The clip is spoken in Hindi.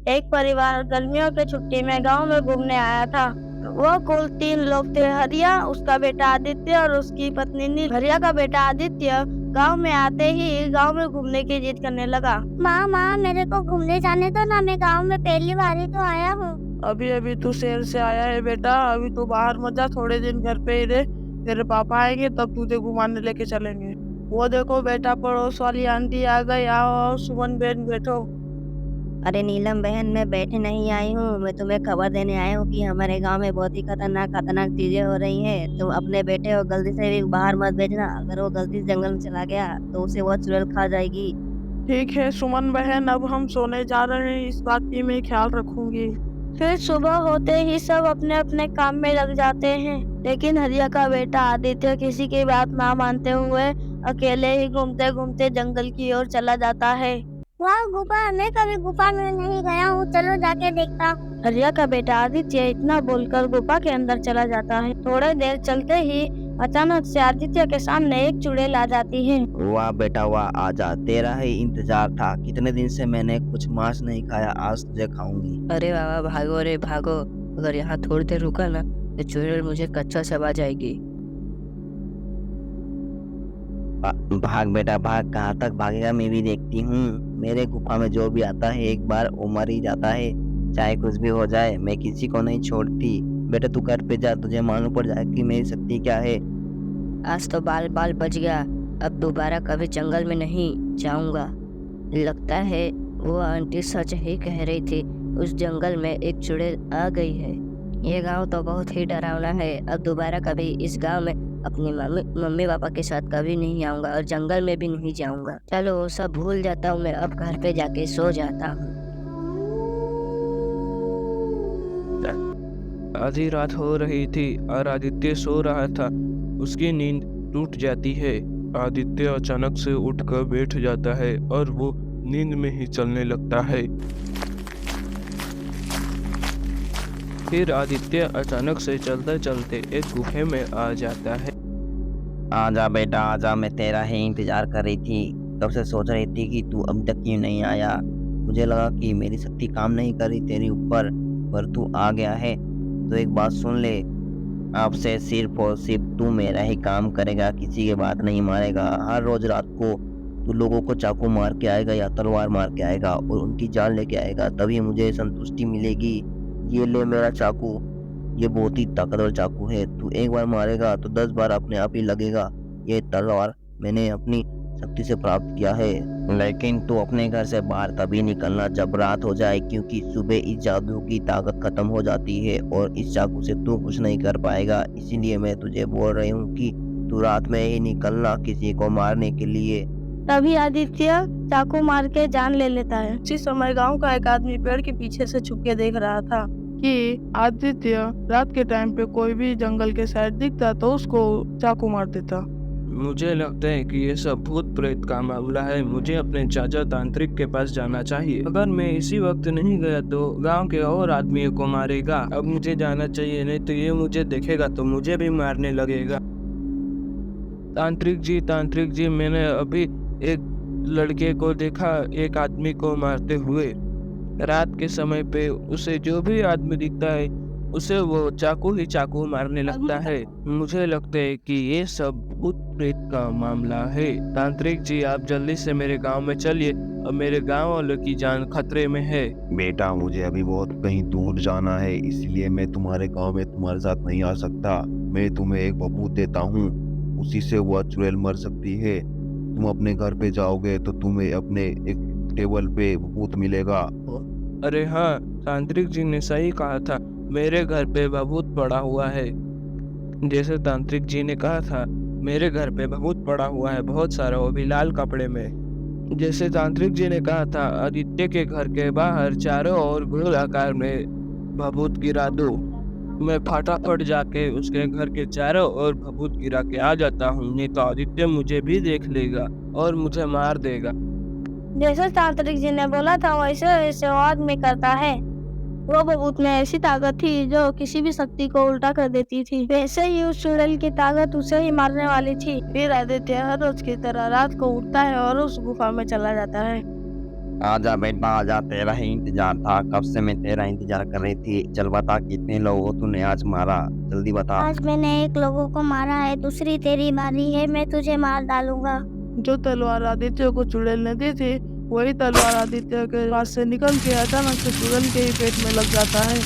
एक परिवार गर्मियों की छुट्टी में गांव में घूमने आया था। वो कुल 3 लोग थे। हरिया, उसका बेटा आदित्य और उसकी पत्नी नील। हरिया का बेटा आदित्य गांव में आते ही गांव में घूमने की जिद करने लगा। माँ मेरे को घूमने जाने दो ना, मैं गांव में पहली बार ही तो आया हूँ। अभी अभी तू शहर से आया है बेटा, अभी तू बाहर मत जा, थोड़े दिन घर पे ही रह। तेरे पापा आएंगे तब तुझे घुमाने लेके चलेंगे। वो देखो बेटा, पड़ोस वाली आंटी आ गई। आओ सुमन बहन, बैठो। अरे नीलम बहन, मैं बैठे नहीं आई हूँ, मैं तुम्हें खबर देने आया हूँ कि हमारे गांव में बहुत ही खतरनाक चीजें हो रही हैं। तुम अपने बेटे को गलती से भी बाहर मत भेजना। अगर वो गलती से जंगल में चला गया तो उसे वो चुड़ैल खा जाएगी। ठीक है सुमन बहन, अब हम सोने जा रहे हैं, इस बात की मैं ख्याल रखूंगी। फिर सुबह होते ही सब अपने अपने काम में लग जाते हैं, लेकिन हरिया का बेटा आदित्य किसी की बात ना मानते हुए अकेले ही घूमते घूमते जंगल की ओर चला जाता है। वाह गुफा, मैं कभी गुफा में नहीं गया हूँ, चलो जाके देखता हूँ। हरिया का बेटा आदित्य इतना बोलकर गुफा के अंदर चला जाता है। थोड़ी देर चलते ही अचानक से आदित्य के सामने एक चुड़ैल आ जाती है। वाह बेटा वाह, आजा, तेरा ही इंतजार था। कितने दिन से मैंने कुछ मांस नहीं खाया, आज तुझे खाऊंगी। अरे बाबा भागो रे भागो, अगर यहाँ थोड़ी देर रुका ना तो चुड़ैल मुझे कच्चा चबा जाएगी। भाग बेटा भाग, कहाँ तक भागेगा, मैं भी देखती हूँ। मेरे गुफा में जो भी आता है एक बार वो मर ही जाता है, चाहे कुछ भी हो जाए, मैं किसी को नहीं छोड़ती। बेटा तू घर पे जा, तुझे मालूम पड़ जाए कि मेरी शक्ति क्या है। आज तो बाल बाल बच गया, अब दोबारा कभी जंगल में नहीं जाऊंगा। लगता है वो आंटी सच ही कह रही थी, उस जंगल में एक चुड़ैल आ गई है। ये गांव तो बहुत ही डरावना है, अब दोबारा कभी इस गांव में अपनी मम्मी पापा के साथ कभी नहीं आऊंगा और जंगल में भी नहीं जाऊंगा। चलो वो सब भूल जाता हूँ, मैं अब घर पे जाके सो जाता हूँ। आधी रात हो रही थी और आदित्य सो रहा था। उसकी नींद टूट जाती है। आदित्य अचानक से उठकर बैठ जाता है और वो नींद में ही चलने लगता है। फिर आदित्य अचानक से चलते चलते एक गुफे में आ जाता है। आजा बेटा आजा, मैं तेरा ही इंतजार कर रही थी। कब से सोच रही थी कि तू अभी तक क्यों नहीं आया। मुझे लगा कि मेरी शक्ति काम नहीं कर रही तेरे ऊपर, पर तू आ गया है। तो एक बात सुन ले, अब से सिर्फ और सिर्फ तू मेरा ही काम करेगा, किसी की बात नहीं मारेगा। हर रोज रात को तू लोगों को चाकू मार के आएगा या तलवार मार के आएगा और उनकी जान लेके आएगा, तभी मुझे संतुष्टि मिलेगी। ये ले मेरा चाकू, ये बहुत ही ताकतवर चाकू है। तू एक बार मारेगा तो 10 बार अपने आप ही लगेगा। ये तलवार मैंने अपनी शक्ति से प्राप्त किया है। लेकिन तू अपने घर से बाहर तभी निकलना जब रात हो जाए, क्योंकि सुबह इस जादू की ताकत खत्म हो जाती है और इस चाकू से तू कुछ नहीं कर पाएगा। इसीलिए मैं तुझे बोल रही हूँ कि तू रात में ही निकलना किसी को मारने के लिए। तभी आदित्य चाकू मार के जान ले लेता है। उसी समय गांव का एक आदमी पेड़ के पीछे से छुप के देख रहा था कि आदित्य रात के टाइम पे कोई भी जंगल के साइड दिखता तो उसको चाकू मार देता। मुझे लगता है कि ये सब भूत प्रेत का मामला है। मुझे अपने चाचा तांत्रिक के पास जाना चाहिए। अगर मैं इसी वक्त नहीं गया तो गांव के और आदमियों को मारेगा। अब मुझे जाना चाहिए, नहीं तो ये मुझे देखेगा तो मुझे भी मारने लगेगा। तांत्रिक जी, मैंने अभी एक लड़के को देखा, एक आदमी को मारते हुए। रात के समय पे उसे जो भी आदमी दिखता है उसे वो चाकू ही चाकू मारने लगता है। मुझे लगता है कि ये सब भूत प्रेत का मामला है। तांत्रिक जी, आप जल्दी से मेरे गांव में चलिए, अब मेरे गांव वालों की जान खतरे में है। बेटा मुझे अभी बहुत कहीं दूर जाना है, इसलिए मैं तुम्हारे गांव में तुम्हारे साथ नहीं आ सकता। मैं तुम्हें एक बबूत देता हूँ, उसी से वह चुड़ैल मर सकती है। तुम अपने घर पे जाओगे तो तुम्हें अपने एक टेबल पे बबूत मिलेगा। अरे हाँ, तांत्रिक जी ने सही कहा था, मेरे घर पे भभूत पड़ा हुआ है। जैसे तांत्रिक जी ने कहा था, मेरे घर पे भभूत पड़ा हुआ है, बहुत सारा, वो भी लाल कपड़े में। जैसे तांत्रिक जी ने कहा था, आदित्य के घर के बाहर चारों ओर गोल आकार में भभूत गिरा दो। मैं फटाफट जाके उसके घर के चारों ओर भभूत गिरा के आ जाता हूँ, नहीं तो आदित्य मुझे भी देख लेगा और मुझे मार देगा। जैसे तांत्रिक जी ने बोला था वैसे वैसे वो आदमी करता है। वो बबूत में ऐसी ताकत थी जो किसी भी शक्ति को उल्टा कर देती थी। वैसे ही उस चुड़ैल की ताकत उसे ही मारने वाली थी। फिर आदित्य हर रोज की तरह रात को उठता है और उस गुफा में चला जाता है। आजा बेटा आजा, तेरा ही इंतजार था। कब से मैं तेरा इंतजार कर रही थी। चल बता कितने लोगों को तूने आज मारा, जल्दी बता। आज मैंने 1 लोगों को मारा है, दूसरी तेरी बारी है, मैं तुझे मार डालूंगा। जो तलवार आदित्य को चुड़ैल ने दी थी, वही तलवार आदित्य के पास से निकल के अचानक से चुड़ैल के ही पेट में लग जाता है।